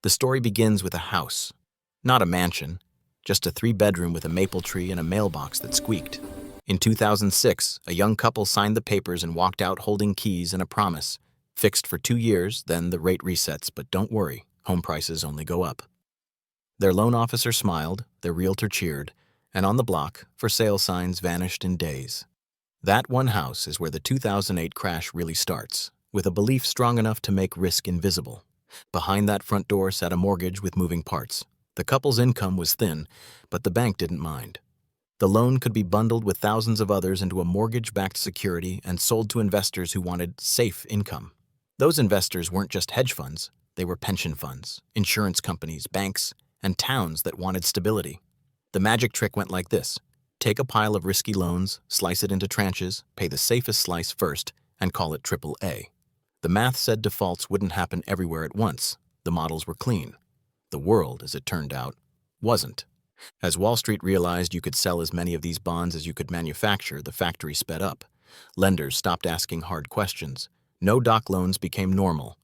The story begins with a house. Not a mansion, just a three-bedroom with a maple tree and a mailbox that squeaked. In 2006, a young couple signed the papers and walked out holding keys and a promise. Fixed for 2 years, then the rate resets, but don't worry, home prices only go up. Their loan officer smiled, their realtor cheered, and on the block, for sale signs vanished in days. That one house is where the 2008 crash really starts, with a belief strong enough to make risk invisible. Behind that front door sat a mortgage with moving parts. The couple's income was thin, but the bank didn't mind. The loan could be bundled with thousands of others into a mortgage-backed security and sold to investors who wanted safe income. Those investors weren't just hedge funds, they were pension funds, insurance companies, banks, and towns that wanted stability. The magic trick went like this. Take a pile of risky loans, slice it into tranches, pay the safest slice first, and call it AAA. The math said defaults wouldn't happen everywhere at once. The models were clean. The world, as it turned out, wasn't. As Wall Street realized you could sell as many of these bonds as you could manufacture, the factory sped up. Lenders stopped asking hard questions. No-doc loans became normal.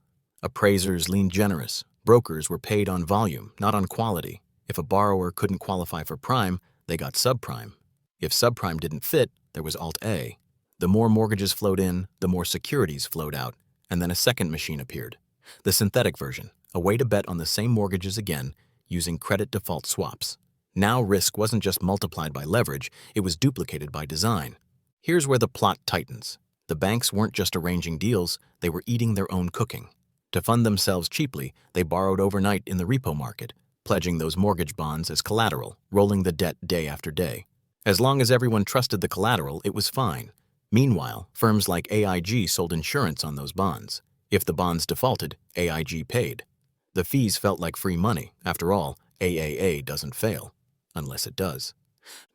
Appraisers leaned generous. Brokers were paid on volume, not on quality. If a borrower couldn't qualify for prime, they got subprime. If subprime didn't fit, there was Alt-A. The more mortgages flowed in, the more securities flowed out, and then a second machine appeared. The synthetic version, a way to bet on the same mortgages again using credit default swaps. Now risk wasn't just multiplied by leverage, it was duplicated by design. Here's where the plot tightens. The banks weren't just arranging deals, they were eating their own cooking. To fund themselves cheaply, they borrowed overnight in the repo market, pledging those mortgage bonds as collateral, rolling the debt day after day. As long as everyone trusted the collateral, it was fine. Meanwhile, firms like AIG sold insurance on those bonds. If the bonds defaulted, AIG paid. The fees felt like free money. After all, AAA doesn't fail. Unless it does.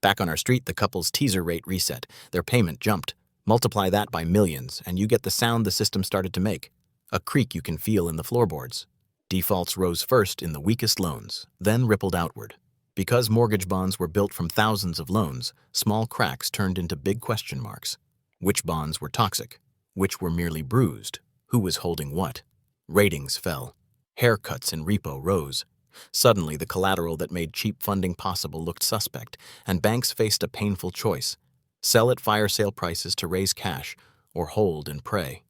Back on our street, the couple's teaser rate reset. Their payment jumped. Multiply that by millions, and you get the sound the system started to make. A creak you can feel in the floorboards. Defaults rose first in the weakest loans, then rippled outward. Because mortgage bonds were built from thousands of loans, small cracks turned into big question marks. Which bonds were toxic? Which were merely bruised? Who was holding what? Ratings fell. Haircuts in repo rose. Suddenly, the collateral that made cheap funding possible looked suspect, and banks faced a painful choice. Sell at fire sale prices to raise cash, or hold and pray.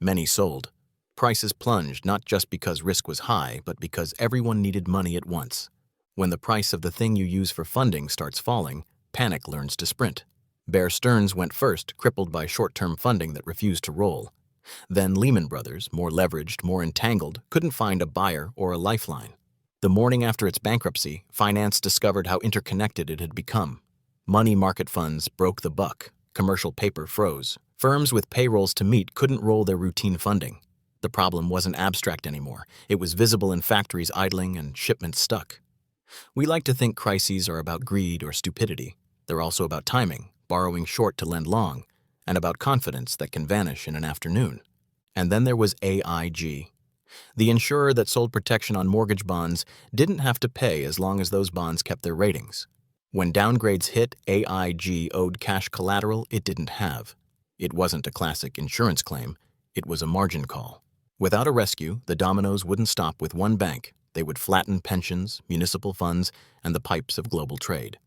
Many sold. Prices plunged not just because risk was high, but because everyone needed money at once. When the price of the thing you use for funding starts falling, panic learns to sprint. Bear Stearns went first, crippled by short-term funding that refused to roll. Then Lehman Brothers, more leveraged, more entangled, couldn't find a buyer or a lifeline. The morning after its bankruptcy, finance discovered how interconnected it had become. Money market funds broke the buck. Commercial paper froze. Firms with payrolls to meet couldn't roll their routine funding. The problem wasn't abstract anymore. It was visible in factories idling and shipments stuck. We like to think crises are about greed or stupidity. They're also about timing, borrowing short to lend long, and about confidence that can vanish in an afternoon. And then there was AIG. The insurer that sold protection on mortgage bonds didn't have to pay as long as those bonds kept their ratings. When downgrades hit, AIG owed cash collateral it didn't have. It wasn't a classic insurance claim, it was a margin call. Without a rescue, the dominoes wouldn't stop with one bank. They would flatten pensions, municipal funds, and the pipes of global trade.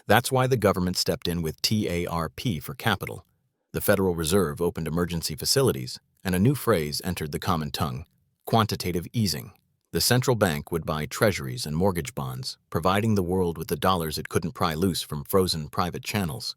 That's why the government stepped in with TARP for capital. The Federal Reserve opened emergency facilities, and a new phrase entered the common tongue: quantitative easing. The central bank would buy treasuries and mortgage bonds, providing the world with the dollars it couldn't pry loose from frozen private channels.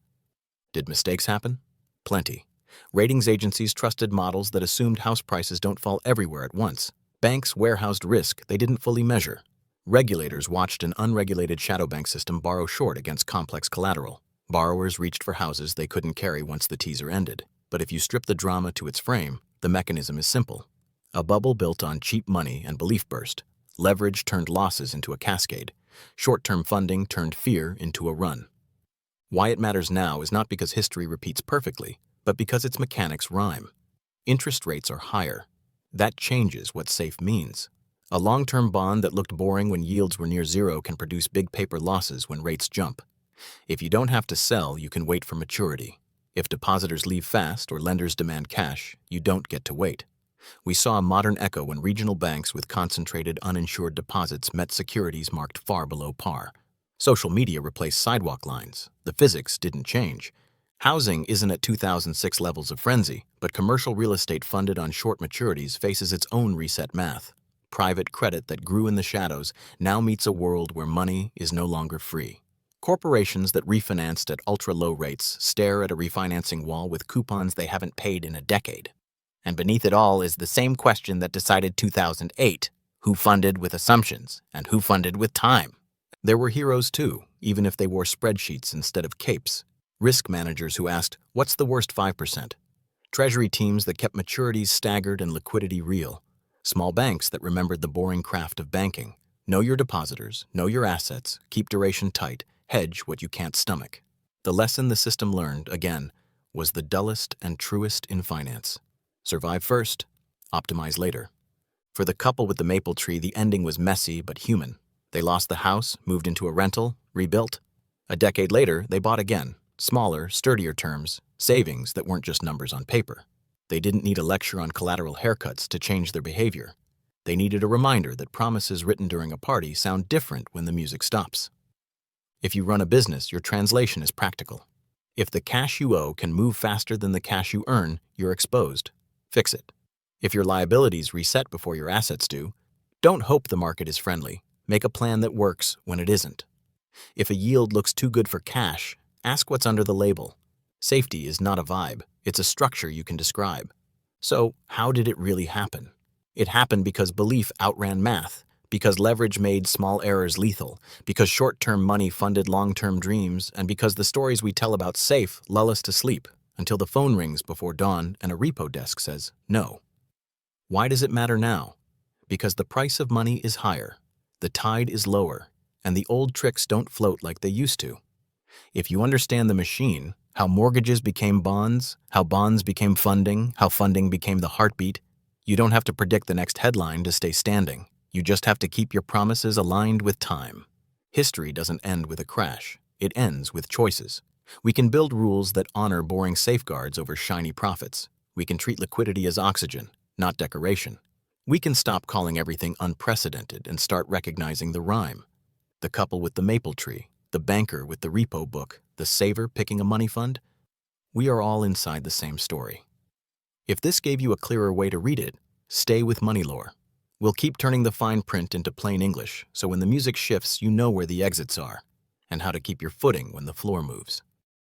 Did mistakes happen? Plenty. Ratings agencies trusted models that assumed house prices don't fall everywhere at once. Banks warehoused risk they didn't fully measure. Regulators watched an unregulated shadow bank system borrow short against complex collateral. Borrowers reached for houses they couldn't carry once the teaser ended. But if you strip the drama to its frame, the mechanism is simple. A bubble built on cheap money and belief burst. Leverage turned losses into a cascade. Short-term funding turned fear into a run. Why it matters now is not because history repeats perfectly, but because its mechanics rhyme. Interest rates are higher. That changes what safe means. A long-term bond that looked boring when yields were near zero can produce big paper losses when rates jump. If you don't have to sell, you can wait for maturity. If depositors leave fast or lenders demand cash, you don't get to wait. We saw a modern echo when regional banks with concentrated uninsured deposits met securities marked far below par. Social media replaced sidewalk lines. The physics didn't change. Housing isn't at 2006 levels of frenzy, but commercial real estate funded on short maturities faces its own reset math. Private credit that grew in the shadows now meets a world where money is no longer free. Corporations that refinanced at ultra-low rates stare at a refinancing wall with coupons they haven't paid in a decade. And beneath it all is the same question that decided 2008, who funded with assumptions and who funded with time. There were heroes too, even if they wore spreadsheets instead of capes. Risk managers who asked, what's the worst 5%? Treasury teams that kept maturities staggered and liquidity real. Small banks that remembered the boring craft of banking. Know your depositors, know your assets, keep duration tight, hedge what you can't stomach. The lesson the system learned, again, was the dullest and truest in finance. Survive first, optimize later. For the couple with the maple tree, the ending was messy but human. They lost the house, moved into a rental, rebuilt. A decade later, they bought again. Smaller, sturdier terms, savings that weren't just numbers on paper. They didn't need a lecture on collateral haircuts to change their behavior. They needed a reminder that promises written during a party sound different when the music stops. If you run a business, your translation is practical. If the cash you owe can move faster than the cash you earn, you're exposed. Fix it. If your liabilities reset before your assets do, don't hope the market is friendly. Make a plan that works when it isn't. If a yield looks too good for cash, ask what's under the label. Safety is not a vibe, it's a structure you can describe. So, how did it really happen? It happened because belief outran math, because leverage made small errors lethal, because short-term money funded long-term dreams, and because the stories we tell about safe lull us to sleep until the phone rings before dawn and a repo desk says no. Why does it matter now? Because the price of money is higher, the tide is lower, and the old tricks don't float like they used to. If you understand the machine, how mortgages became bonds, how bonds became funding, how funding became the heartbeat, you don't have to predict the next headline to stay standing. You just have to keep your promises aligned with time. History doesn't end with a crash. It ends with choices. We can build rules that honor boring safeguards over shiny profits. We can treat liquidity as oxygen, not decoration. We can stop calling everything unprecedented and start recognizing the rhyme. The couple with the maple tree, the banker with the repo book, the saver picking a money fund. We are all inside the same story. If this gave you a clearer way to read it, stay with Money Lore. We'll keep turning the fine print into plain English, so when the music shifts, you know where the exits are and how to keep your footing when the floor moves.